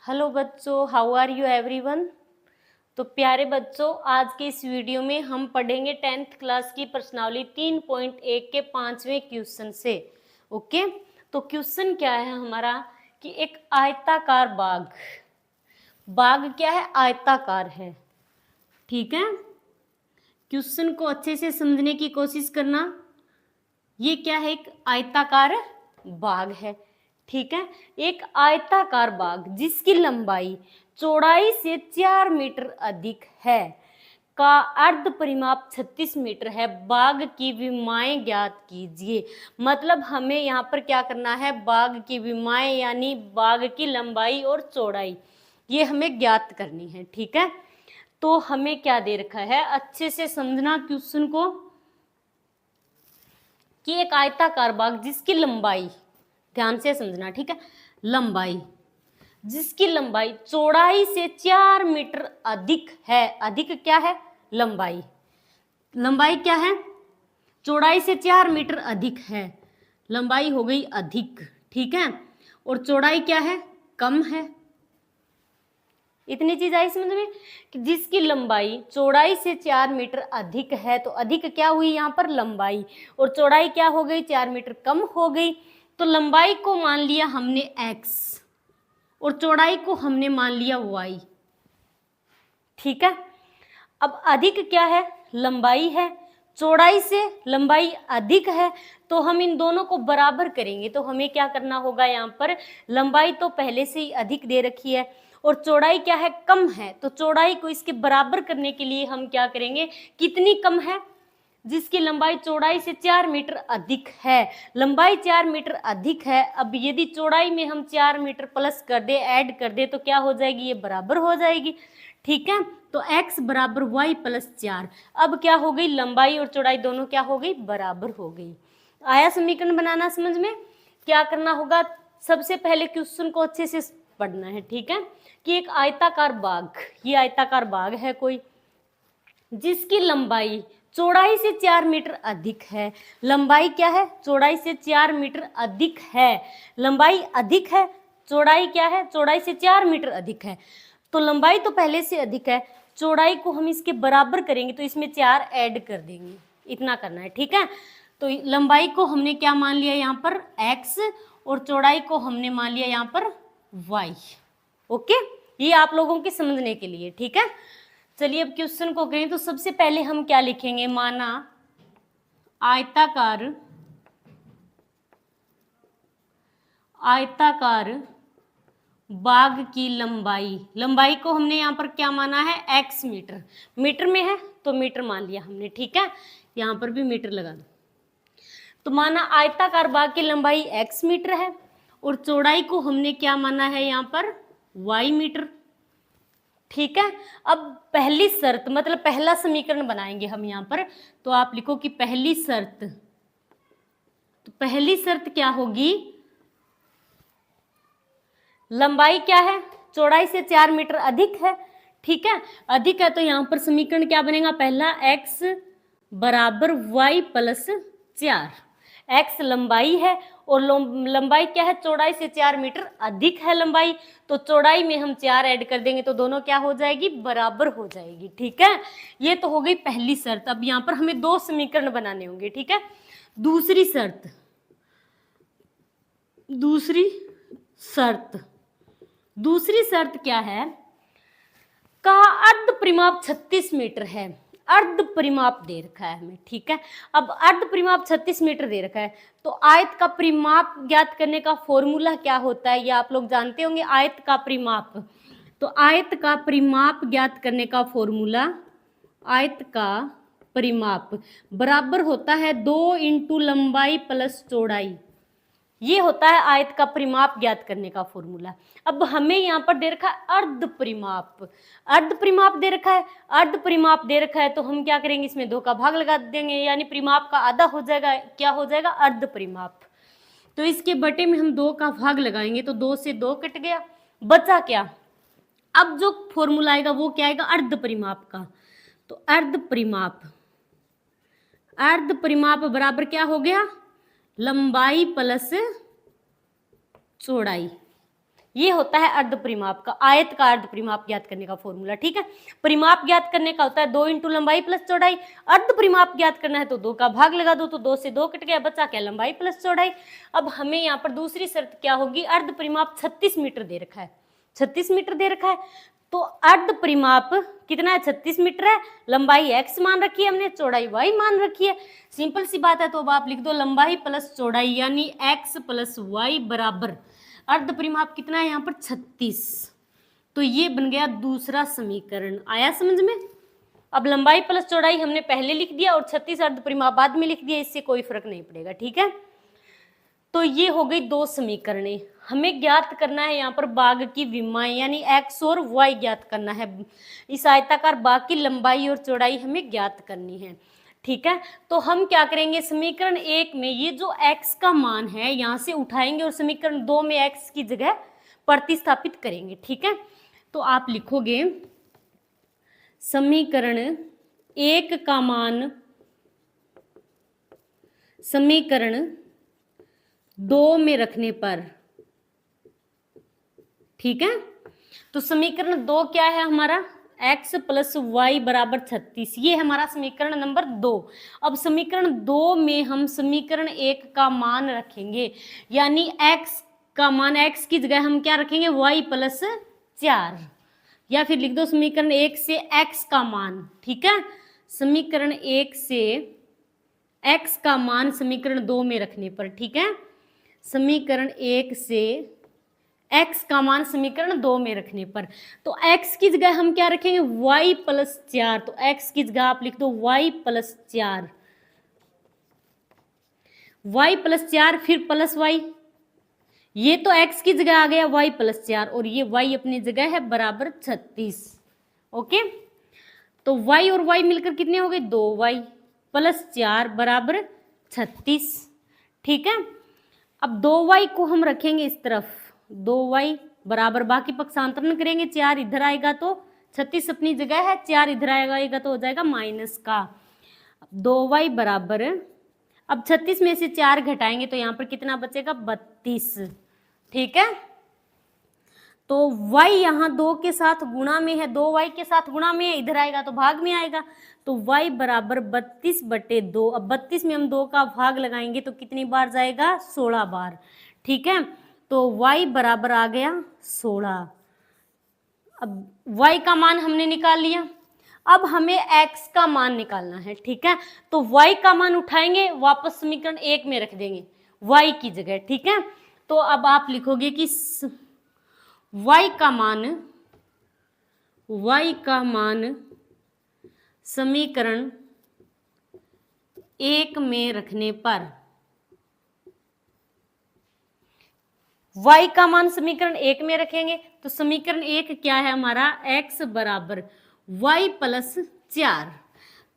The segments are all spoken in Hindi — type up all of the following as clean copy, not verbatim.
हेलो बच्चों, हाउ आर यू एवरीवन। तो प्यारे बच्चों, आज के इस वीडियो में हम पढ़ेंगे 10th क्लास की प्रश्नावली 3.1 के 5वें क्वेश्चन से। ओके, तो क्वेश्चन क्या है हमारा कि एक आयताकार बाग क्या है, आयताकार है। ठीक है, क्वेश्चन को अच्छे से समझने की कोशिश करना। ये क्या है, एक आयताकार बाग है। ठीक है, एक आयताकार बाग जिसकी लंबाई चौड़ाई से 4 मीटर अधिक है का अर्ध परिमाप 36 मीटर है। बाग की विमाएं ज्ञात कीजिए। मतलब हमें यहाँ पर क्या करना है, बाग की विमाएं यानी बाग की लंबाई और चौड़ाई ये हमें ज्ञात करनी है। ठीक है, तो हमें क्या दे रखा है, अच्छे से समझना क्वेश्चन को कि एक आयताकार बाग जिसकी लंबाई, ध्यान से समझना, ठीक है, लंबाई जिसकी लंबाई चौड़ाई से 4 मीटर अधिक है। अधिक क्या है, लंबाई, लंबाई क्या है, चौड़ाई से 4 मीटर अधिक है, लंबाई हो गई अधिक। ठीक है, और चौड़ाई क्या है, कम है। इतनी चीज आई समझ में कि जिसकी लंबाई चौड़ाई से 4 मीटर अधिक है, तो अधिक क्या हुई यहाँ पर, लंबाई, और चौड़ाई क्या हो गई, 4 मीटर कम हो गई। तो लंबाई को मान लिया हमने x और चौड़ाई को हमने मान लिया y। ठीक है, अब अधिक क्या है, लंबाई है, चौड़ाई से लंबाई अधिक है, तो हम इन दोनों को बराबर करेंगे। तो हमें क्या करना होगा, यहाँ पर लंबाई तो पहले से ही अधिक दे रखी है और चौड़ाई क्या है, कम है। तो चौड़ाई को इसके बराबर करने के लिए हम क्या करेंगे, कितनी कम है, जिसकी लंबाई चौड़ाई से 4 मीटर अधिक है। लंबाई 4 मीटर अधिक है। अब यदि चौड़ाई में हम 4 मीटर प्लस कर दे, ऐड कर दे, तो क्या हो जाएगी, ये बराबर हो जाएगी। ठीक है, तो x बराबर y प्लस 4। अब क्या हो गई, लंबाई और चौड़ाई दोनों क्या हो गई, बराबर हो गई। आया समीकरण बनाना समझ में। क्या करना होगा, सबसे पहले क्वेश्चन को अच्छे से पढ़ना है। ठीक है, कि एक आयताकार बाग, ये आयताकार बाग है कोई, जिसकी लंबाई चौड़ाई से 4 मीटर अधिक है। लंबाई क्या है, चौड़ाई से 4 मीटर अधिक है, लंबाई अधिक है, चौड़ाई क्या है, चौड़ाई से 4 मीटर अधिक है। तो लंबाई तो पहले से अधिक है, चौड़ाई को हम इसके बराबर करेंगे, तो इसमें 4 ऐड कर देंगे, इतना करना है। ठीक है, तो लंबाई को हमने क्या मान लिया यहाँ पर, x, और चौड़ाई को हमने मान लिया यहाँ पर y। ओके, ये आप लोगों के समझने के लिए। ठीक है, चलिए अब क्वेश्चन को करें। तो सबसे पहले हम क्या लिखेंगे, माना आयताकार बाग की लंबाई, लंबाई को हमने यहाँ पर क्या माना है, x मीटर, मीटर में है तो मीटर मान लिया हमने। ठीक है, यहाँ पर भी मीटर लगा दो। तो माना आयताकार बाग की लंबाई x मीटर है और चौड़ाई को हमने क्या माना है यहाँ पर, y मीटर। ठीक है, अब पहली शर्त, मतलब पहला समीकरण बनाएंगे हम यहाँ पर। तो आप लिखो कि पहली शर्त, तो पहली शर्त क्या होगी, लंबाई क्या है, चौड़ाई से 4 मीटर अधिक है। ठीक है, अधिक है तो यहाँ पर समीकरण क्या बनेगा, पहला x बराबर y प्लस 4। x लंबाई है और लंबाई क्या है, चौड़ाई से 4 मीटर अधिक है लंबाई, तो चौड़ाई में हम 4 ऐड कर देंगे तो दोनों क्या हो जाएगी, बराबर हो जाएगी। ठीक है, ये तो हो गई पहली शर्त। अब यहाँ पर हमें 2 समीकरण बनाने होंगे। ठीक है, दूसरी शर्त दूसरी शर्त क्या है, का अर्ध परिमाप 36 मीटर है। अर्ध परिमाप दे रखा है हमें। ठीक है, अब अर्ध परिमाप 36 मीटर दे रखा है, तो आयत का परिमाप ज्ञात करने का फॉर्मूला क्या होता है, ये आप लोग जानते होंगे, आयत का परिमाप। तो आयत का परिमाप ज्ञात करने का फॉर्मूला, आयत का परिमाप बराबर होता है 2 इंटू लंबाई प्लस चौड़ाई। ये होता है आयत का परिमाप ज्ञात करने का फॉर्मूला। अब हमें यहाँ पर दे रखा है अर्ध परिमाप, अर्ध परिमाप दे रखा है, अर्ध परिमाप दे रखा है तो हम क्या करेंगे, इसमें 2 का भाग लगा देंगे, यानी परिमाप का आधा हो जाएगा, क्या हो जाएगा, अर्ध परिमाप। तो इसके बटे में हम 2 का भाग लगाएंगे तो 2 से 2 कट गया, बचा क्या, अब जो फॉर्मूला आएगा वो क्या आएगा, अर्ध परिमाप का। तो अर्ध परिमाप बराबर क्या हो गया, लंबाई प्लस चौड़ाई। ये होता है अर्ध परिमाप का, आयत का अर्ध परिमाप ज्ञात करने का फॉर्मूला। ठीक है, परिमाप ज्ञात करने का होता है 2 इंटू लंबाई प्लस चौड़ाई। अर्ध परिमाप ज्ञात करना है तो 2 का भाग लगा दो, तो 2 से 2 कट गया, बचा क्या, लंबाई प्लस चौड़ाई। अब हमें यहाँ पर दूसरी शर्त क्या होगी, अर्ध परिमाप 36 मीटर दे रखा है, 36 मीटर दे रखा है, तो अर्ध परिमाप कितना है, 36 मीटर है। लंबाई x मान रखी है हमने, चौड़ाई y मान रखी है, सिंपल सी बात है। तो अब आप लिख दो लंबाई प्लस चौड़ाई यानी x प्लस y बराबर अर्ध परिमाप कितना है यहाँ पर 36। तो ये बन गया दूसरा समीकरण। आया समझ में? अब लंबाई प्लस चौड़ाई हमने पहले लिख दिया और 36 अर्ध परिमाप बाद में लिख दिया, इससे कोई फर्क नहीं पड़ेगा। ठीक है, तो ये हो गई 2 समीकरणें। हमें ज्ञात करना है यहाँ पर बाग की विमाएं यानी x और y ज्ञात करना है। इस आयताकार बाग की लंबाई और चौड़ाई हमें ज्ञात करनी है। ठीक है, तो हम क्या करेंगे, समीकरण 1 में ये जो x का मान है यहाँ से उठाएंगे और समीकरण 2 में x की जगह प्रतिस्थापित करेंगे। ठीक है, तो आप लिखोगे समीकरण 1 का मान समीकरण 2 में रखने पर। ठीक है, तो समीकरण 2 क्या है हमारा, x प्लस वाई बराबर 36, ये हमारा समीकरण नंबर 2। अब समीकरण 2 में हम समीकरण 1 का मान रखेंगे, यानी x का मान, x की जगह हम क्या रखेंगे, y प्लस 4, या फिर लिख दो समीकरण 1 से x का मान। ठीक है, समीकरण 1 से x का मान समीकरण 2 में रखने पर। ठीक है, समीकरण 1 से x का मान समीकरण 2 में रखने पर, तो x की जगह हम क्या रखेंगे, y प्लस 4, तो x की जगह आप लिख दो y प्लस 4, y प्लस 4 फिर प्लस y, ये तो x की जगह आ गया y प्लस 4 और ये y अपनी जगह है बराबर 36। ओके, तो y और y मिलकर कितने हो गए, 2y प्लस 4 बराबर 36। ठीक है, अब 2y को हम रखेंगे इस तरफ, 2y बराबर बाकी पक्षांतरण करेंगे, 4 इधर आएगा तो 36 अपनी जगह है, 4 इधर आएगा तो हो जाएगा माइनस का। 2y बराबर, अब 36 में से 4 घटाएंगे तो यहाँ पर कितना बचेगा, 32। ठीक है, तो y यहाँ 2 के साथ गुणा में है, 2y के साथ गुणा में है, इधर आएगा तो भाग में आएगा, तो y बराबर 32/2। अब 32 में हम 2 का भाग लगाएंगे तो कितनी बार जाएगा, 16 बार। ठीक है, तो y बराबर आ गया 16। अब y का मान हमने निकाल लिया, अब हमें x का मान निकालना है। ठीक है, तो y का मान उठाएंगे, वापस समीकरण 1 में रख देंगे y की जगह। ठीक है, तो अब आप लिखोगे कि y का मान समीकरण 1 में रखने पर, y का मान समीकरण 1 में रखेंगे तो समीकरण 1 क्या है हमारा, x बराबर y प्लस 4,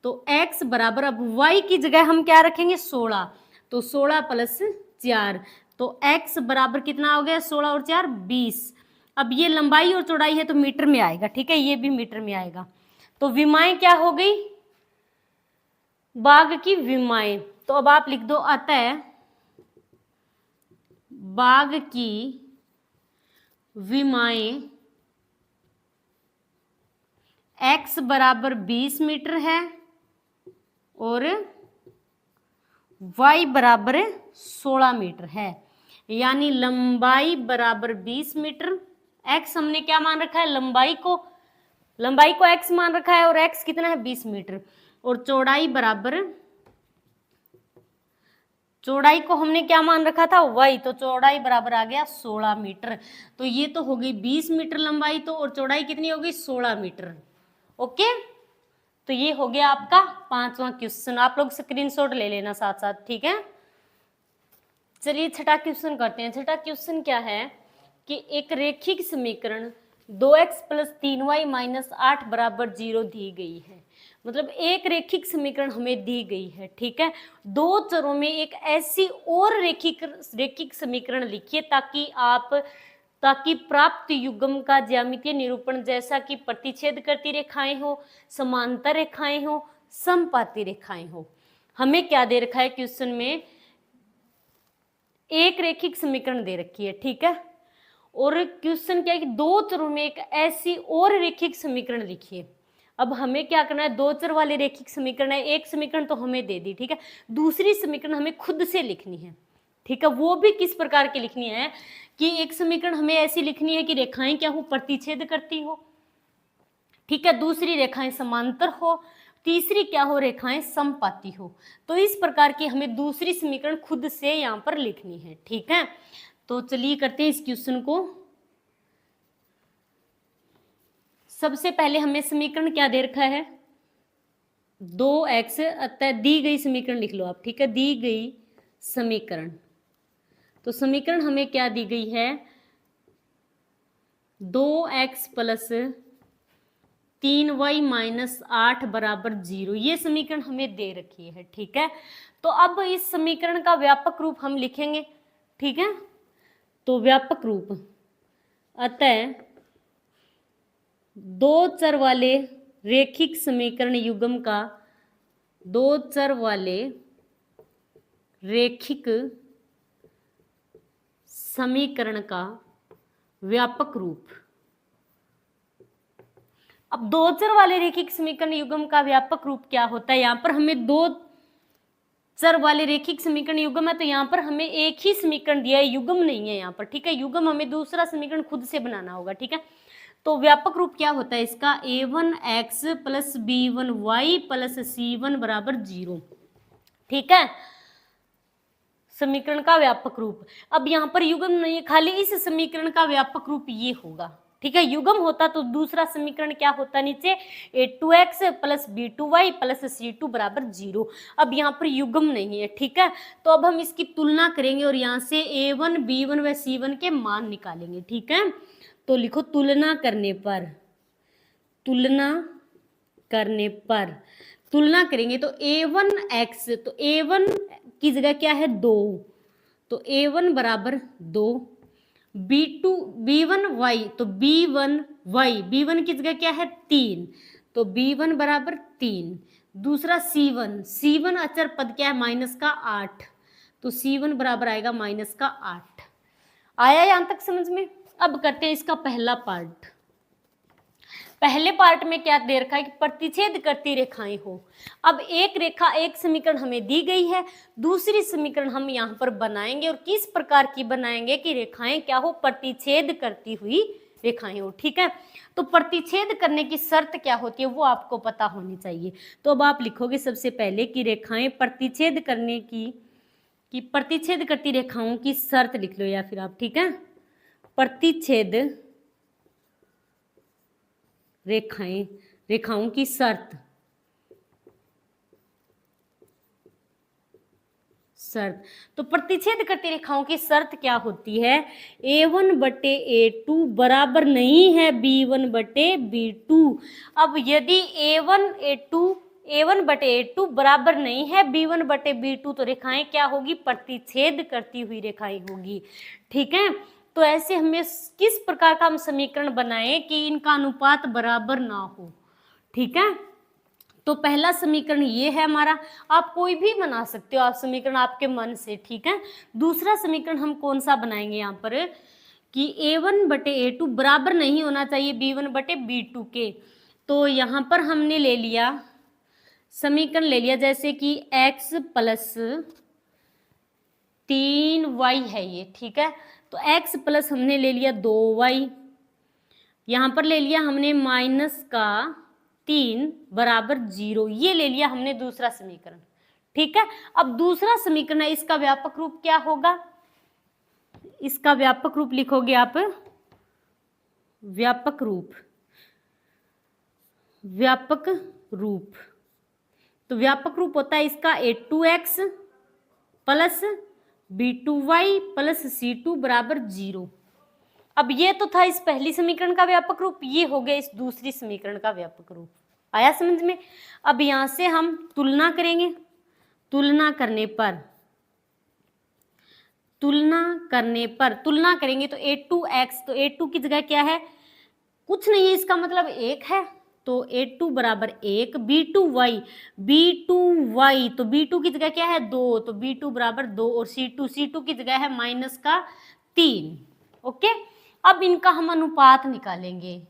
तो x बराबर, अब y की जगह हम क्या रखेंगे, 16, तो 16 प्लस 4, तो x बराबर कितना हो गया, 16 और 4 20। अब ये लंबाई और चौड़ाई है तो मीटर में आएगा। ठीक है, ये भी मीटर में आएगा, तो विमाएं क्या हो गई, बाग की विमाएं। तो अब आप लिख दो, अतः बाग की विमाएं x बराबर 20 मीटर है और y बराबर 16 मीटर है, यानी लंबाई बराबर 20 मीटर, x हमने क्या मान रखा है, लंबाई को x मान रखा है और x कितना है, 20 मीटर, और चौड़ाई को हमने क्या मान रखा था, y, तो चौड़ाई बराबर आ गया 16 मीटर। तो ये तो हो गई 20 मीटर लंबाई, तो और चौड़ाई कितनी हो गई, 16 मीटर। ओके, तो ये हो गया आपका 5वां क्वेश्चन। आप लोग स्क्रीनशॉट ले लेना साथ साथ। ठीक है, चलिए छठा क्वेश्चन करते हैं। छठा क्वेश्चन क्या है कि एक रेखिक समीकरण 2x प्लस 3y माइनस 8 बराबर 0 दी गई है। मतलब एक रेखिक समीकरण हमें दी गई है। ठीक है, 2 चरों में एक ऐसी और रेखिक समीकरण लिखिए ताकि प्राप्त युग्म का ज्यामितीय निरूपण जैसा कि प्रतिच्छेद करती रेखाएं हो, समांतर रेखाएं हो, समपाती रेखाएं हो। हमें क्या दे रखा है क्वेश्चन में, एक रेखिक समीकरण दे रखी है। ठीक है, और क्वेश्चन क्या है कि दो चरों में एक ऐसी और रेखिक समीकरण लिखिए। अब हमें क्या करना है, दो चर वाले रेखिक समीकरण है, एक समीकरण तो हमें दे दी, ठीक है, दूसरी समीकरण हमें खुद से लिखनी है, ठीक है। वो भी किस प्रकार की लिखनी है कि एक समीकरण हमें ऐसी लिखनी है कि रेखाएं क्या हो, प्रतिच्छेद करती हो, ठीक है, दूसरी रेखाएं समांतर हो, तीसरी क्या हो, रेखाएं समपाती हो। तो इस प्रकार की हमें दूसरी समीकरण खुद से यहां पर लिखनी है, ठीक है। तो चलिए करते हैं इस क्वेश्चन को। सबसे पहले हमें समीकरण क्या दे रखा है, 2x, अतः दी गई समीकरण लिख लो आप, ठीक है, दी गई समीकरण। तो समीकरण हमें क्या दी गई है, 2x प्लस 3y माइनस 8 बराबर 0, ये समीकरण हमें दे रखी है, ठीक है। तो अब इस समीकरण का व्यापक रूप हम लिखेंगे, ठीक है। तो व्यापक रूप, अतः दो चर वाले रेखिक समीकरण युग्म का, दो चर वाले रेखिक समीकरण का व्यापक रूप। अब दो चर वाले रेखिक समीकरण युग्म का व्यापक रूप क्या होता है, यहां पर हमें दो चर वाले रेखिक समीकरण युग्म है, तो यहां पर हमें एक ही समीकरण दिया है, युग्म नहीं है यहां पर, ठीक है। युग्म हमें दूसरा समीकरण खुद से बनाना होगा, ठीक है। तो व्यापक रूप क्या होता है इसका, a1x plus b1y plus c1 बराबर 0, ठीक है, समीकरण का व्यापक रूप। अब यहाँ पर युग्म नहीं है, खाली इस समीकरण का व्यापक रूप ये होगा, ठीक है। युग्म होता तो दूसरा समीकरण क्या होता, नीचे a2x plus b2y plus c2 बराबर 0। अब यहाँ पर युग्म नहीं है, ठीक है। तो अब हम इसकी तुलना करेंगे और यहाँ से a1 b1 व c1 के मान निकालेंगे, ठीक है। तो लिखो तुलना करने पर, तुलना करने पर, तुलना करेंगे तो a1x, तो a1 की जगह क्या है 2, तो a1 बराबर 2, b1y, तो b1 की जगह क्या है 3, तो b1 बराबर 3। दूसरा c1 अचर पद क्या है माइनस का 8, तो c1 बराबर आएगा माइनस का 8। आया यहां तक समझ में। अब करते हैं इसका पहला पार्ट। पहले पार्ट में क्या दे रखा है कि प्रतिच्छेद करती रेखाएं हो। अब एक रेखा, एक समीकरण हमें दी गई है, दूसरी समीकरण हम यहाँ पर बनाएंगे, और किस प्रकार की बनाएंगे कि रेखाएं क्या हो, प्रतिच्छेद करती हुई रेखाएं हो, ठीक है। तो प्रतिच्छेद करने की शर्त क्या होती है वो आपको पता होनी चाहिए। तो अब आप लिखोगे सबसे पहले कि रेखाएं प्रतिच्छेद करने की प्रतिच्छेद करती रेखाओं की शर्त लिख लो, या फिर आप, ठीक है, प्रतिच्छेद रेखाओं की शर्त तो प्रतिच्छेद करती रेखाओं की शर्त क्या होती है, a1 बटे a2 बराबर नहीं है b1 बटे b2। अब यदि a1 बटे a2 बराबर नहीं है b1 बटे b2, तो रेखाएं क्या होगी, प्रतिच्छेद करती हुई रेखाएं होगी, ठीक है। तो ऐसे हमें किस प्रकार का हम समीकरण बनाएं कि इनका अनुपात बराबर ना हो, ठीक है। तो पहला समीकरण ये है हमारा, आप कोई भी बना सकते हो, आप समीकरण आपके मन से, ठीक है। दूसरा समीकरण हम कौन सा बनाएंगे यहाँ पर कि a1 बटे a2 बराबर नहीं होना चाहिए b1 बटे b2 के। तो यहाँ पर हमने ले लिया समीकरण, ले लिया जैसे कि x प्लस 3y है ये, ठीक है। तो x प्लस हमने ले लिया 2y, यहाँ पर ले लिया हमने माइनस का 3 बराबर 0, ये ले लिया हमने दूसरा समीकरण, ठीक है। अब दूसरा समीकरण है, इसका व्यापक रूप क्या होगा, इसका व्यापक रूप लिखोगे आप, व्यापक रूप तो व्यापक रूप होता है इसका a2x plus b2y plus c2 बराबर 0। अब ये तो था इस पहली समीकरण का व्यापक रूप, ये हो गया इस दूसरी समीकरण का व्यापक रूप। आया समझ में। अब यहां से हम तुलना करेंगे, तुलना करेंगे तो a2x, तो a2 की जगह क्या है, कुछ नहीं है, इसका मतलब 1 है, तो a2 बराबर 1, b2y, तो b2 की जगह क्या है 2, तो b2 बराबर 2, और c2 की जगह है माइनस का 3, ओके। अब इनका हम अनुपात निकालेंगे,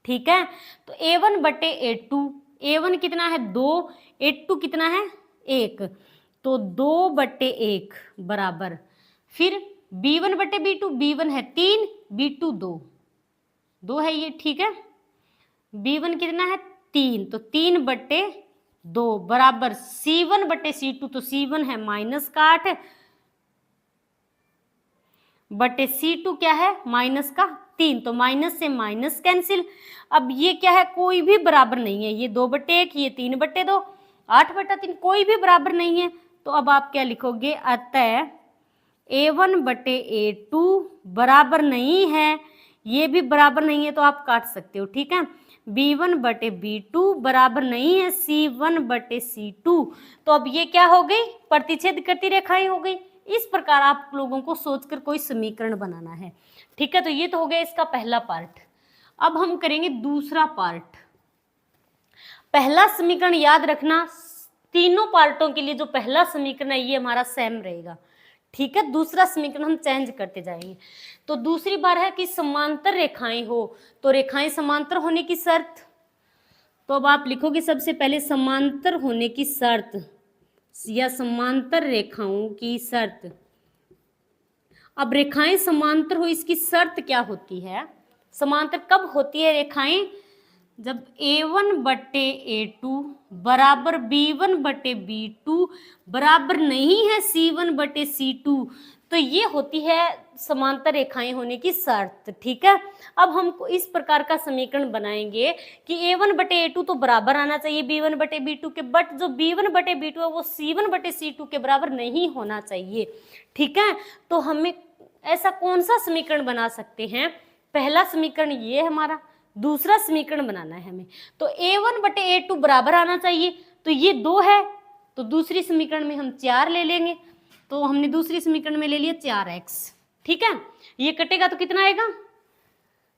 ठीक है। तो A1 बटे A2, A1 कितना है 2, A2 कितना है 1, तो 2 बटे 1 बराबर, फिर B1 बटे B2, B1 है 3, B2 2 है ये, ठीक है। B1 कितना है 3, तो 3 बटे 2 बराबर C1 बटे C2, तो C1 है -8 बटे C2 क्या है -3, तो माइनस से माइनस कैंसिल। अब ये क्या है, कोई भी बराबर नहीं है, ये 2 बटे 1, ये 3 बटे 2, 8 बटा 3, कोई भी बराबर नहीं है। तो अब आप क्या लिखोगे, अतः A1 बटे A2 बराबर नहीं है, ये भी बराबर नहीं है तो आप काट सकते हो, ठीक है। B1 बटे B2 बराबर नहीं है C1 बटे C2, तो अब ये क्या हो गई, प्रतिच्छेद करती रेखाएं हो गई। इस प्रकार आप लोगों को सोचकर कोई समीकरण बनाना है, ठीक है। तो ये तो हो गया इसका पहला पार्ट। अब हम करेंगे दूसरा पार्ट। पहला समीकरण याद रखना, तीनों पार्टों के लिए जो पहला समीकरण है ये हमारा सेम रहेगा, ठीक है। दूसरा समीकरण हम चेंज करते जाएंगे। तो दूसरी बार है कि समांतर रेखाएं हो, तो रेखाएं समांतर होने की शर्त, तो अब आप लिखोगे सबसे पहले समांतर होने की शर्त या समांतर रेखाओं की शर्त। अब रेखाएं समांतर हो, इसकी शर्त क्या होती है, समांतर कब होती है रेखाएं, जब A1 बटे A2 बराबर B1 बटे B2 बराबर नहीं है C1 बटे C2, तो ये होती है समांतर रेखाएं होने की शर्त, ठीक है। अब हम इस प्रकार का समीकरण बनाएंगे कि A1 बटे A2 तो बराबर आना चाहिए B1 बटे B2 के, बट जो B1 बटे B2 है वो C1 बटे C2 के बराबर नहीं होना चाहिए, ठीक है। तो हमें ऐसा कौन सा समीकरण बना सकते हैं, पहला समीकरण ये हमारा, दूसरा समीकरण बनाना है हमें, तो A1 बटे A2 बराबर आना चाहिए, तो ये 2 है, तो दूसरी समीकरण में हम 4 ले लेंगे, तो हमने दूसरी समीकरण में ले लिया 4x, ठीक है। ये कटेगा तो कितना आएगा,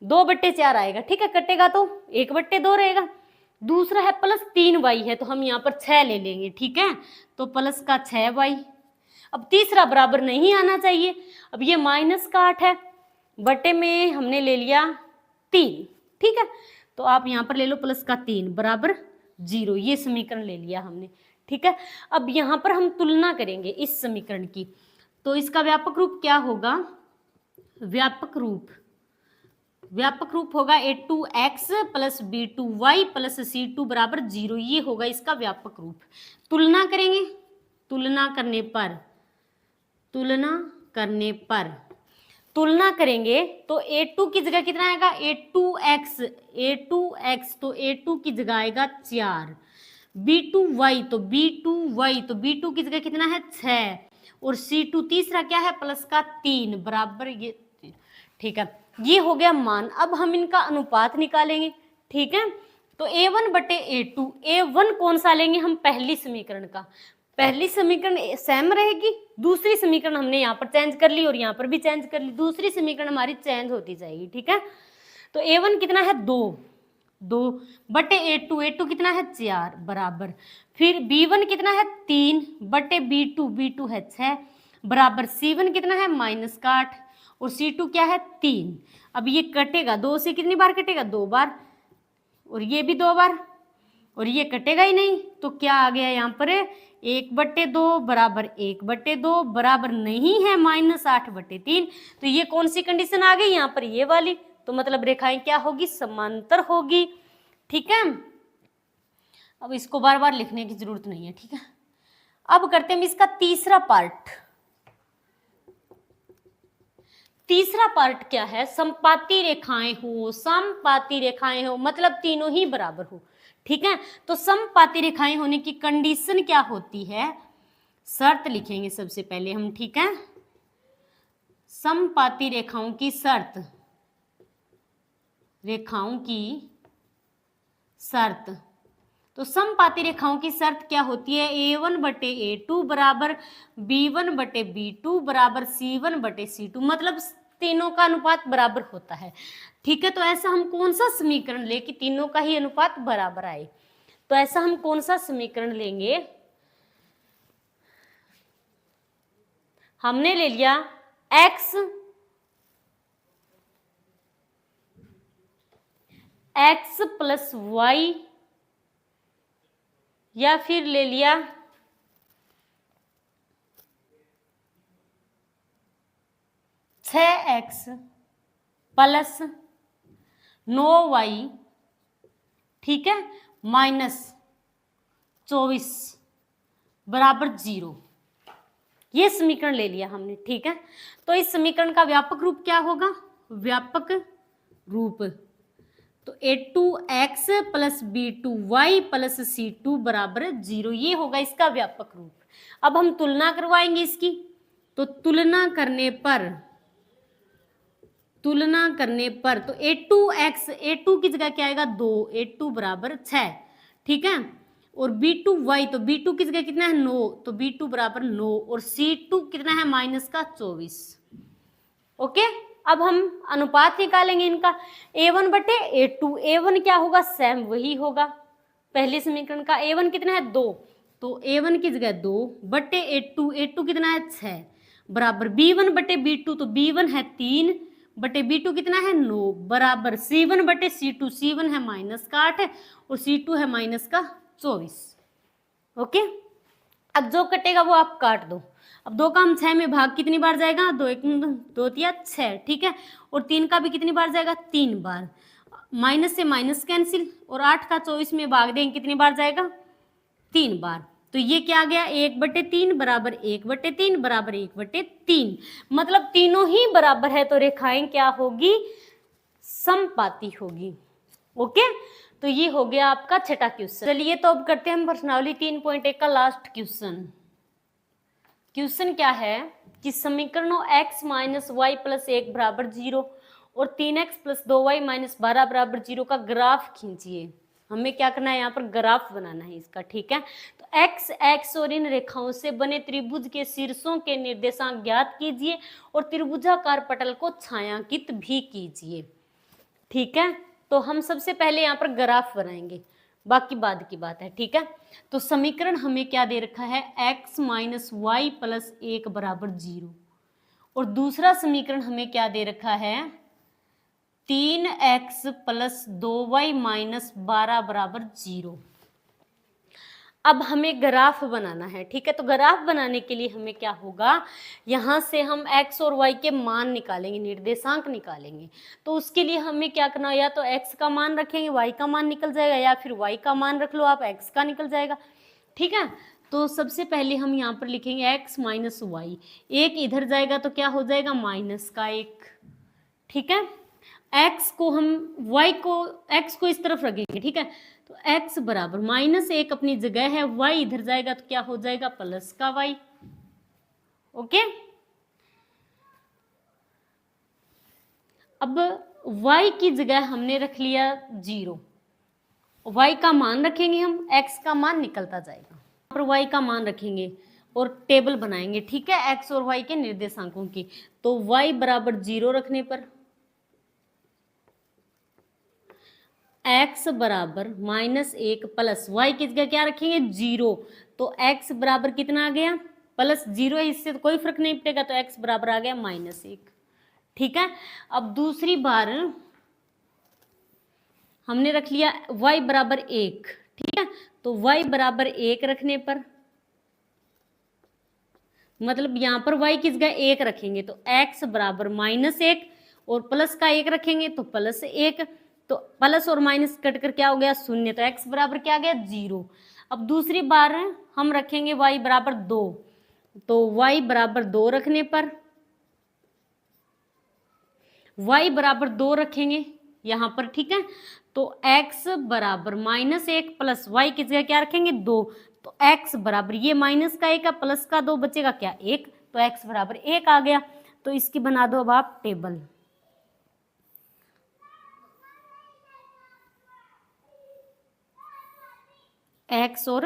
2 बट्टे 4 आएगा, ठीक है, कटेगा तो 1 बट्टे 2 रहेगा। दूसरा है प्लस 3y है, तो हम यहाँ पर 6 ले लेंगे, ठीक है, तो प्लस का 6y। अब तीसरा बराबर नहीं आना चाहिए, अब ये -8 है, बटे में हमने ले लिया 3, ठीक है, तो आप यहाँ पर ले लो प्लस का 3 बराबर 0, ये समीकरण ले लिया हमने, ठीक है। अब यहाँ पर हम तुलना करेंगे इस समीकरण की, तो इसका व्यापक रूप क्या होगा, व्यापक रूप होगा A2x plus B2y plus C2 बराबर 0, ये होगा इसका व्यापक रूप। तुलना करेंगे, तुलना करेंगे तो A2 की जगह कितना आएगा, A2x, तो A2 की जगह आएगा 4, B2y तो B2 की जगह कितना है 6, और C2 तीसरा क्या है प्लस का 3 बराबर ये, ठीक है, ये हो गया मान। अब हम इनका अनुपात निकालेंगे, ठीक है। तो A1 बटे A2, A1 कौन सा लेंगे हम, पहली समीकरण का, पहली समीकरण सेम रहेगी, दूसरी समीकरण हमने यहाँ पर चेंज कर ली और यहाँ पर भी चेंज कर ली, दूसरी समीकरण हमारी चेंज होती जाएगी, ठीक है। तो A1 कितना है 2 बटे A2 कितना है 4 बराबर, फिर B1 कितना है 3 बटे B2 है 6 बराबर, C1 कितना है -8 और C2 क्या है 3। अब ये कटेगा, 2 से कितनी बार कटेगा, 2 बार, और ये भी 2 बार, और ये कटेगा ही नहीं, तो क्या आ गया यहाँ पर 1 बटे 2 बराबर 1 बटे 2 बराबर नहीं है -8 बटे 3, तो ये कौन सी कंडीशन आ गई यहाँ पर, ये वाली, तो मतलब रेखाएं क्या होगी, समांतर होगी, ठीक है। अब इसको बार बार लिखने की जरूरत नहीं है, ठीक है। अब करते हैं इसका तीसरा पार्ट। तीसरा पार्ट क्या है, समपाती रेखाएं हो, मतलब तीनों ही बराबर हो, ठीक है। तो समपाती रेखाएं होने की कंडीशन क्या होती है, शर्त लिखेंगे सबसे पहले हम, ठीक है। समपाती रेखाओं की शर्त, तो समपाती रेखाओं की शर्त क्या होती है, A1 बटे A2 बराबर B1 बटे B2 बराबर C1 बटे C2, मतलब तीनों का अनुपात बराबर होता है, ठीक है। तो ऐसा हम कौन सा समीकरण ले कि तीनों का ही अनुपात बराबर आए, तो ऐसा हम कौन सा समीकरण लेंगे, हमने ले लिया x x प्लस वाई, या फिर ले लिया 6x प्लस 9y, ठीक है, माइनस 24 बराबर 0। ये समीकरण ले लिया हमने, ठीक है। तो इस समीकरण का व्यापक रूप क्या होगा? व्यापक रूप तो a2x plus b2y plus c2 बराबर 0, ये होगा इसका व्यापक रूप। अब हम तुलना करवाएंगे इसकी, तो तुलना करने पर तो a2x, a2 की जगह क्या आएगा 2, a2 बराबर 6, ठीक है। और b2y, तो b2 की जगह कितना है 9, तो b2 बराबर 9, और c2 कितना है माइनस का 24। ओके, अब हम अनुपात निकालेंगे इनका, a1 बटे a2। a1 क्या होगा? सेम वही होगा पहले समीकरण का। a1 कितना है 2, तो a1 की जगह 2 बटे a2, a2 कितना है 6 बराबर b1 बटे b2, तो b1 है 3 बटे b2 कितना है 9 बराबर c1 बटे c2, c1 है माइनस का 8 और c2 है माइनस का 24। ओके, अब जो कटेगा वो आप काट दो। अब 2 का हम 6 में भाग कितनी बार जाएगा? 2 1 2 3 6, ठीक है। और 3 का भी कितनी बार जाएगा? 3 बार। माइनस से माइनस कैंसिल, और 8 का 24 में भाग देंगे कितनी बार जाएगा? 3 बार। तो ये क्या आ गया? 1/3 बराबर 1/3 बराबर 1/3, मतलब तीनों ही बराबर है तो रेखाएं क्या होगी? समपाती होगी। ओके, तो ये हो गया आपका छठा क्वेश्चन। चलिए तो अब करते हैं हम प्रश्नावली 3.1 का लास्ट क्वेश्चन। क्वेश्चन क्या है कि समीकरणों x माइनस वाई प्लस 1 बराबर 0 और 3x प्लस 2y माइनस 12 बराबर 0 का ग्राफ खींचिए। हमें क्या करना है? यहाँ पर ग्राफ बनाना है इसका, ठीक है। तो x और इन रेखाओं से बने त्रिभुज के शीर्षों के निर्देशांक ज्ञात कीजिए और त्रिभुजाकार पटल को छायांकित भी कीजिए, ठीक है। तो हम सबसे पहले यहाँ पर ग्राफ बनाएंगे, बाकी बाद की बात है, ठीक है। तो समीकरण हमें क्या दे रखा है? x माइनस वाई प्लस 1 बराबर 0, और दूसरा समीकरण हमें क्या दे रखा है? 3x प्लस 2y माइनस 12 बराबर 0। अब हमें ग्राफ बनाना है, ठीक है। तो ग्राफ बनाने के लिए हमें क्या होगा? यहाँ से हम x और y के मान निकालेंगे, निर्देशांक निकालेंगे। तो उसके लिए हमें क्या करना है? या तो x का मान रखेंगे, y का मान निकल जाएगा, या फिर y का मान रख लो आप, x का निकल जाएगा, ठीक है। तो सबसे पहले हम यहाँ पर लिखेंगे x माइनस वाई, 1 इधर जाएगा तो क्या हो जाएगा? माइनस का 1, ठीक है। x को हम x को इस तरफ रखेंगे, ठीक है। तो x बराबर -1 अपनी जगह है, y इधर जाएगा तो क्या हो जाएगा? प्लस का y। ओके, अब y की जगह हमने रख लिया 0, y का मान रखेंगे हम, x का मान निकलता जाएगा, पर y का मान रखेंगे और टेबल बनाएंगे, ठीक है, x और y के निर्देशांकों की। तो y बराबर 0 रखने पर x बराबर -1 प्लस y की जगह क्या रखेंगे? 0, तो x बराबर कितना आ गया? प्लस 0 है, इससे तो कोई फर्क नहीं पड़ेगा, तो x बराबर आ गया -1, ठीक है। अब दूसरी बार हमने रख लिया y बराबर 1, ठीक है। तो y बराबर 1 रखने पर मतलब यहाँ पर y की जगह 1 रखेंगे तो x बराबर -1 और प्लस का 1 रखेंगे तो +1, तो प्लस और माइनस कटकर क्या हो गया? 0, तो x बराबर क्या आ गया? 0। अब दूसरी बार हम रखेंगे y बराबर 2, तो y बराबर 2 रखने पर y बराबर 2 रखेंगे यहाँ पर, ठीक है। तो x बराबर -1 प्लस y की जगह क्या रखेंगे? 2, तो x बराबर ये माइनस का 1 है, प्लस का 2 बचेगा क्या? 1, तो x बराबर 1 आ गया। तो इसकी बना दो अब आप टेबल। x और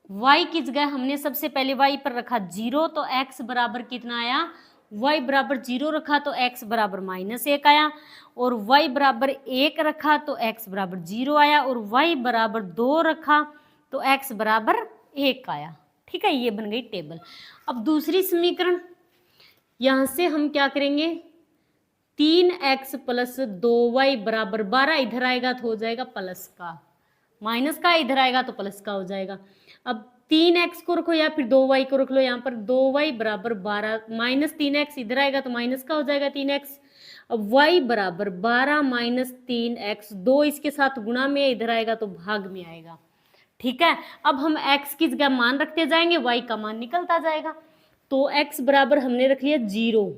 y की जगह हमने सबसे पहले y पर रखा 0, तो x बराबर कितना आया? y बराबर 0 रखा तो x बराबर -1 आया, और y बराबर 1 रखा तो x बराबर 0 आया, और y बराबर 2 रखा तो x बराबर 1 आया, ठीक है। ये बन गई टेबल। अब दूसरी समीकरण, यहाँ से हम क्या करेंगे? 3x प्लस 2y बराबर 12, इधर आएगा तो हो जाएगा प्लस का, माइनस का इधर आएगा तो प्लस का हो जाएगा। अब 3x को रखो या फिर 2y को रख लो, यहाँ पर 2y बराबर 12, माइनस 3x इधर आएगा तो माइनस का हो जाएगा 3x। अब y बराबर 12 माइनस 3x, 2 इसके साथ गुणा में, इधर आएगा तो भाग में आएगा। ठीक है, अब हम x की जगह मान रखते जाएंगे, y का मान निकलता जाएगा। तो x बराबर हमने रख लिया 0,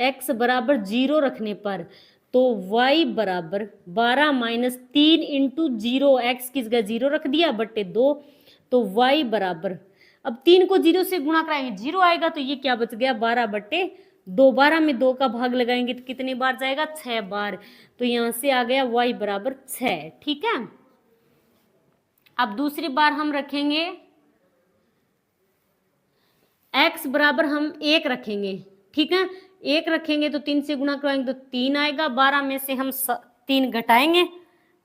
x बराबर 0 रखने पर तो y बराबर 12 माइनस 3 इंटू 0, x की जगह 0 रख दिया बटे 2, तो y बराबर, अब 3 को 0 से गुणा कराएंगे 0 आएगा, तो ये क्या बच गया 12 बटे 2, 12 में 2 का भाग लगाएंगे तो कितनी बार जाएगा 6 बार, तो यहां से आ गया y बराबर 6। ठीक है, अब दूसरी बार हम रखेंगे x बराबर हम 1 रखेंगे। ठीक है, 1 रखेंगे तो 3 से गुणा करवाएंगे तो 3 आएगा, 12 में से हम 3 घटाएंगे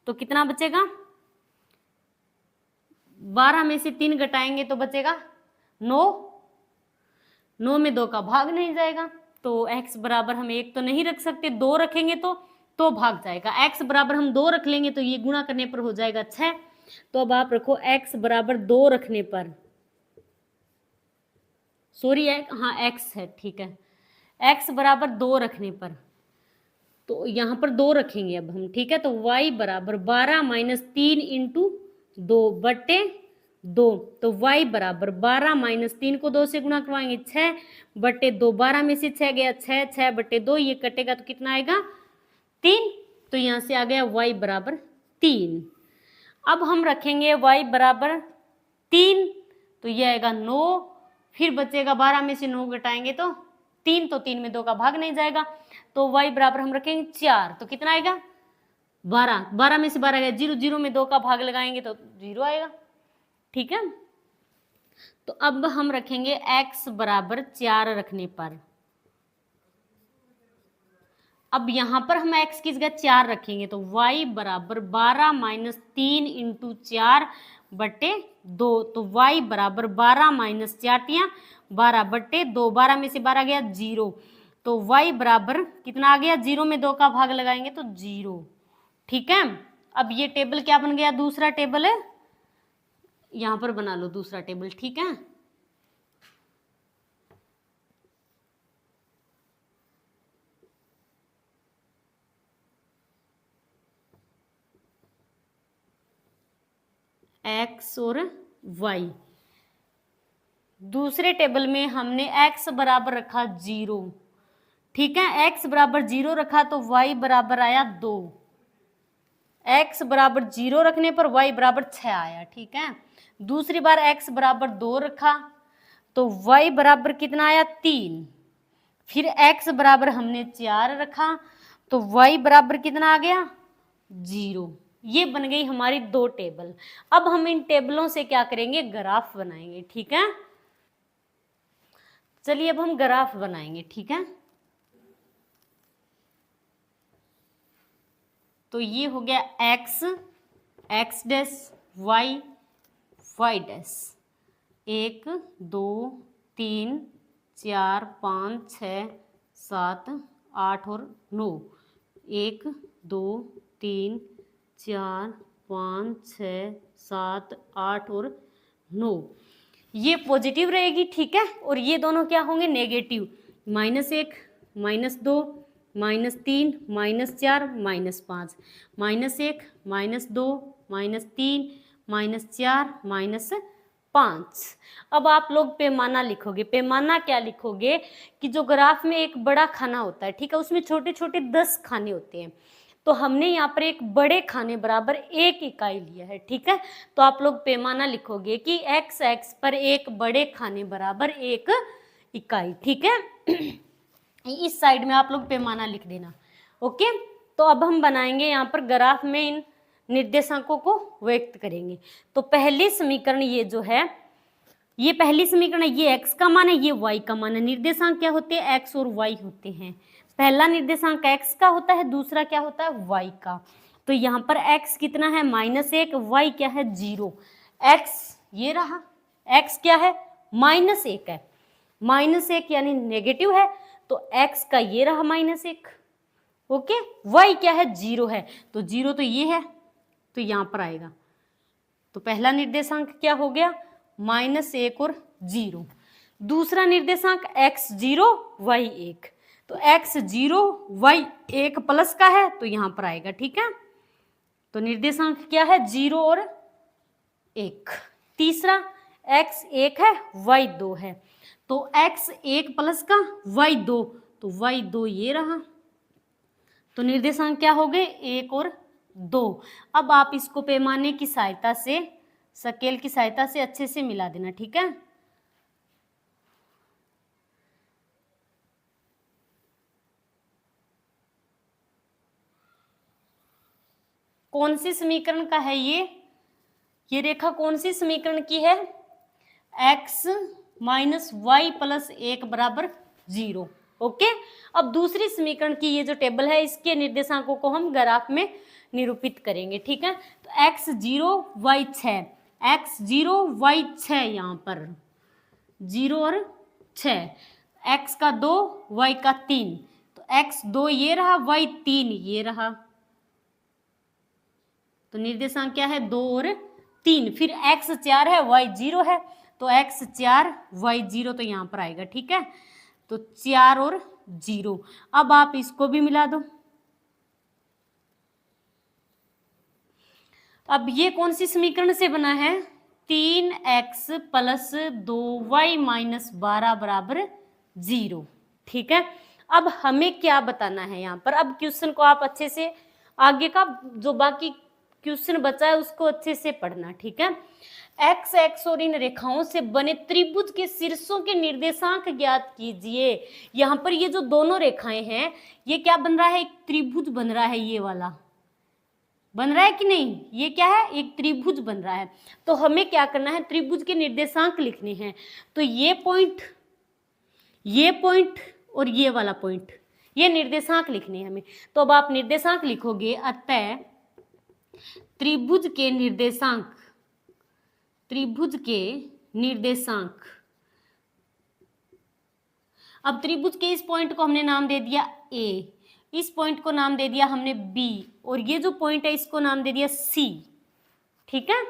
तो कितना बचेगा, 12 में से 3 घटाएंगे तो बचेगा 9, 9 में 2 का भाग नहीं जाएगा, तो x बराबर हम 1 तो नहीं रख सकते, 2 रखेंगे तो भाग जाएगा। x बराबर हम 2 रख लेंगे तो ये गुणा करने पर हो जाएगा 6। तो अब आप रखो x बराबर 2 रखने पर, सॉरी हाँ x है, ठीक है, x बराबर 2 रखने पर, तो यहाँ पर 2 रखेंगे अब हम। ठीक है, तो y बराबर 12 माइनस 3 इंटू 2 बटे 2, तो y बराबर 12 माइनस 3 को 2 से गुणा करवाएंगे 6 बटे 2, 12 में से 6 गया 6, 6 बटे 2, ये कटेगा तो कितना आएगा 3, तो यहाँ से आ गया y बराबर 3। अब हम रखेंगे y बराबर 3, तो ये आएगा 9, फिर बचेगा 12 में से 9 घटाएंगे तो 3, तो 3 में 2 का भाग नहीं जाएगा, तो y बराबर हम रखेंगे 4, तो कितना आएगा 12, 12 में से 12 गया 0, 0 में 2 का भाग लगाएंगे तो 0 आएगा। ठीक है, तो अब हम रखेंगे x बराबर 4 रखने पर, अब यहां पर हम x की जगह 4 रखेंगे तो y बराबर 12 माइनस 3 इंटू 4 बटे 2, तो y बराबर 12 माइनस 4 12 बटे 2, 12 में से 12 गया 0, तो y बराबर कितना आ गया, 0 में 2 का भाग लगाएंगे तो 0। ठीक है, अब ये टेबल क्या बन गया, दूसरा टेबल है, यहां पर बना लो दूसरा टेबल। ठीक है, x और y, दूसरे टेबल में हमने x बराबर रखा 0। ठीक है, x बराबर 0 रखा तो y बराबर आया 2, x बराबर 0 रखने पर y बराबर 6 आया। ठीक है, दूसरी बार x बराबर 2 रखा तो y बराबर कितना आया 3, फिर x बराबर हमने 4 रखा तो y बराबर कितना आ गया 0। ये बन गई हमारी 2 टेबल। अब हम इन टेबलों से क्या करेंगे, ग्राफ बनाएंगे। ठीक है, चलिए अब हम ग्राफ बनाएंगे। ठीक है, तो ये हो गया x, x dash, y, y dash, 1 2 3 4 5 6 7 8 और 9, 1 2 3 4 5 6 7 8 और 9, ये पॉजिटिव रहेगी। ठीक है, और ये दोनों क्या होंगे नेगेटिव, -1 -2 -3 -4 -5, -1 -2 -3 -4 -5। अब आप लोग पैमाना लिखोगे, पैमाना क्या लिखोगे कि जो ग्राफ में एक बड़ा खाना होता है, ठीक है, उसमें छोटे छोटे 10 खाने होते हैं, तो हमने यहाँ पर एक बड़े खाने बराबर 1 इकाई लिया है। ठीक है, तो आप लोग पैमाना लिखोगे कि x x पर एक बड़े खाने बराबर 1 इकाई। ठीक है, इस साइड में आप लोग पैमाना लिख देना। ओके, तो अब हम बनाएंगे यहाँ पर ग्राफ में इन निर्देशांकों को व्यक्त करेंगे। तो पहली समीकरण ये जो है, ये पहली समीकरण है, ये x का मान है, ये y का मान है। निर्देशांक क्या होते हैं, x और y होते हैं। पहला निर्देशांक x का होता है, दूसरा क्या होता है y का। तो यहाँ पर x कितना है -1, y क्या है 0। x ये रहा, x क्या है -1 है, -1 यानी नेगेटिव है, तो x का ये रहा -1, ओके। y क्या है, 0 है, तो 0 तो ये है, तो यहां पर आएगा। तो पहला निर्देशांक क्या हो गया, -1 और 0। दूसरा निर्देशांक x0 y1, तो x0 y1 प्लस का है, तो यहां पर आएगा, ठीक है। तो निर्देशांक क्या है, 0 और 1। तीसरा x1 है y2 है, तो x1 प्लस का y2, तो y2 ये रहा। तो निर्देशांक क्या हो गए, 1 और 2। अब आप इसको पैमाने की सहायता से, स्केल की सहायता से अच्छे से मिला देना, ठीक है। कौन सी समीकरण का है ये रेखा कौन सी समीकरण की है, x माइनस वाई प्लस 1 बराबर 0, ओके। अब दूसरी समीकरण की ये जो टेबल है, इसके निर्देशांकों को हम ग्राफ में निरूपित करेंगे, ठीक है। तो x0 y6, x0 y6 यहाँ पर 0 और 6, x का 2 y का 3, तो x2 ये रहा, y3 ये रहा। तो निर्देशांक क्या है, 2 और 3। फिर x4 है y0 है, तो x4 y0 तो यहाँ पर आएगा, ठीक है। तो 4 और 0। अब आप इसको भी मिला दो। अब ये कौन सी समीकरण से बना है, 3x प्लस 2y माइनस 12 बराबर 0, ठीक है। अब हमें क्या बताना है यहाँ पर, अब क्वेश्चन को आप अच्छे से, आगे का जो बाकी क्वेश्चन बचा है उसको अच्छे से पढ़ना, ठीक है। एक्स एक्स और इन रेखाओं से बने त्रिभुज के शीर्षों के निर्देशांक ज्ञात कीजिए। यहाँ पर ये जो दोनों रेखाएं हैं, ये क्या बन रहा है, एक त्रिभुज बन रहा है, ये वाला बन रहा है कि नहीं, ये क्या है, एक त्रिभुज बन रहा है। तो हमें क्या करना है, त्रिभुज के निर्देशांक लिखने हैं। तो ये पॉइंट और ये वाला पॉइंट, ये निर्देशांक लिखने हैं हमें। तो अब आप निर्देशांक लिखोगे, अतः त्रिभुज के निर्देशांक, अब त्रिभुज के इस पॉइंट को हमने नाम दे दिया A, इस पॉइंट को नाम दे दिया हमने B, और ये जो पॉइंट है इसको नाम दे दिया C, ठीक है।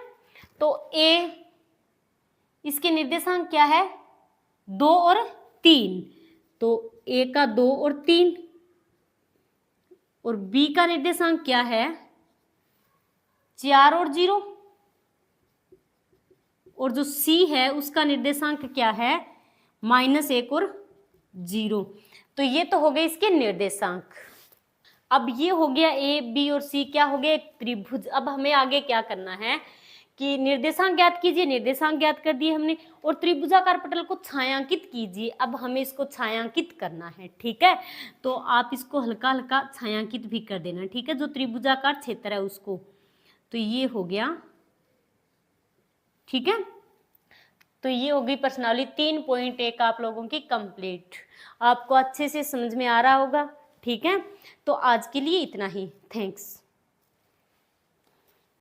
तो A, इसके निर्देशांक क्या है, 2 और 3, तो A का 2 और 3, और B का निर्देशांक क्या है, 4 और 0, और जो C है उसका निर्देशांक क्या है, -1 और 0। तो ये तो हो गए इसके निर्देशांक। अब ये हो गया A, B और C क्या हो गया, एक त्रिभुज। अब हमें आगे क्या करना है कि निर्देशांक ज्ञात कीजिए, निर्देशांक ज्ञात कर दिए हमने, और त्रिभुजाकार पटल को छायांकित कीजिए। अब हमें इसको छायांकित करना है, ठीक है। तो आप इसको हल्का हल्का छायांकित भी कर देना, ठीक है, जो त्रिभुजाकार क्षेत्र है उसको। तो ये हो गया, ठीक है। तो ये हो गई प्रश्नावली 3.1 आप लोगों की कंप्लीट। आपको अच्छे से समझ में आ रहा होगा, ठीक है। तो आज के लिए इतना ही, थैंक्स।